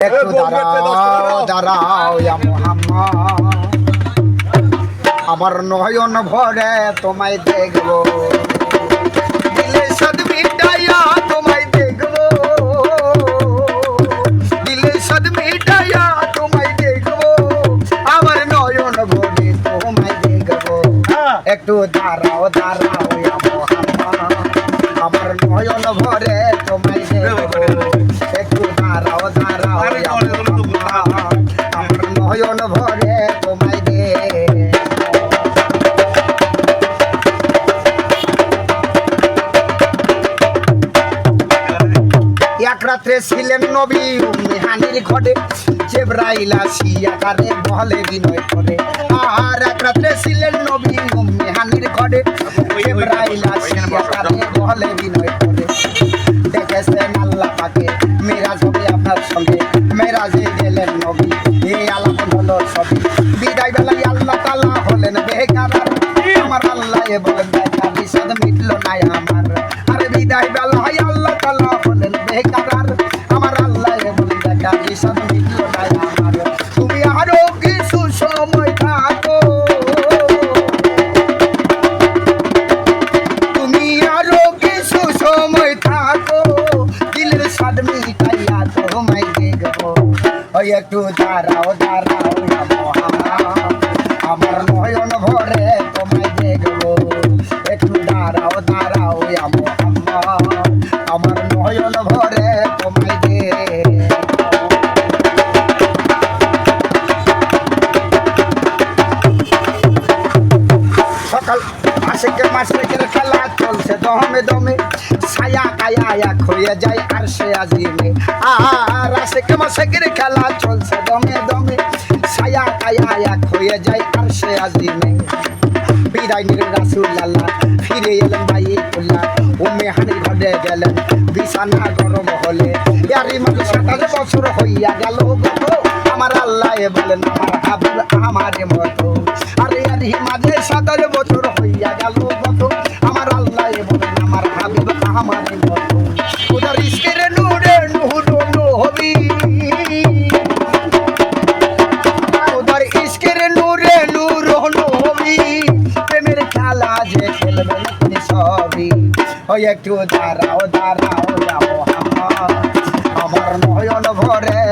একটু দাঁড়াও দাঁড়াও ইয়া মুহাম্মদ, আমার নয়ন ভরে তোমায় দেখবো, দিলে সাদ মিটাইয়া তোমায় দেখবো, দিলে সাদ মিটাইয়া তোমায় দেখবো, আমার নয়ন ভরে তোমায় দেখবো। একটু দাঁড়াও দাঁড়াও ইয়া মুহাম্মদ, আমার নয়ন ভরে তোমায় দেখবো, একটু দাঁড়াও দাঁড়াও ইয়া মুহাম্মদ, আমার নয়ন ভরে তোমায় দেখবো। এক রাত্রে ছিলেন নবী উম্মে হানির ঘরে, জিবরাইল আসিয়া তারে বলে বিনয় করে। আর এক রাত্রে ছিলেন নবী উম্মে হানির ঘরে, জিবরাইল আসিয়া তারে বলে বিনয় করে। দেখেছেন আল্লাহ পাকে মেরাজ হবে আপনার সঙ্গে, মেরাজে গেলেন নবী, এই আলাপ হলো সবই। বিদায় বেলায় আল্লাহ তাআলা হলেন বেকারার, আমার আল্লাহ বলেন বেকার বিষাদ মিটলো না আমার। আরে বিদায় বেলায় আল্লাহ তাআলা হলেন বেকারার, আমার আল্লাহ বলেন বেকার বিষাদ মিটলো না আমার। তুমি আরো কিছু সময় থাকো, তুমি আরো কিছু সময় থাকো, দিলের স্বাদ মিটাইয়া তোমায় দেখবো। ওই একটু দাঁড়াও দাঁড়াও ইয়া মুহাম্মদ, আমার নয়ন ভরে তোমায় দেখবো, একটু দাঁড়াও দাঁড়াও ইয়া মুহাম্মদ, আমার নয়ন ভরে তোমায় দেখবো। সকাল আশিকের মাশরিকের খেলা চলছে দমে দমে, ছায়া কায়া এক হয়ে যায় আর সে আজিমে। আর আশিকের মাশরিকের খেলা চলছে দমে দমে, ছায়া কায়া এক হয়ে যায় আর সে আজিমে। বিদায় নিলেন রাসূলুল্লাহ, ফিরে এলেন বাইতুল্লাহ, উম্মে হানির ঘরে গেলেন, বিছানা গরম হলে। এরই মাঝে 27 বছর হইয়া গেল গত, আমার আল্লাহ বলেন আমার হাবিব আমারে মতো। আরে এরই মাঝে 27 বছর হইয়া গেল গত, আমার আল্লাহ বলেন আমার হাবিব আমারে মতো। ওদের ইশকের নূরে নূর নবী, ওদের ইশকের নূরে নূর নবী, প্রেমের খেলা যে খেলবেন তিনি সবই। ওই একটু দাঁড়াও দাঁড়াও ইয়া মুহাম্মদ, আমার নয়ন ভরে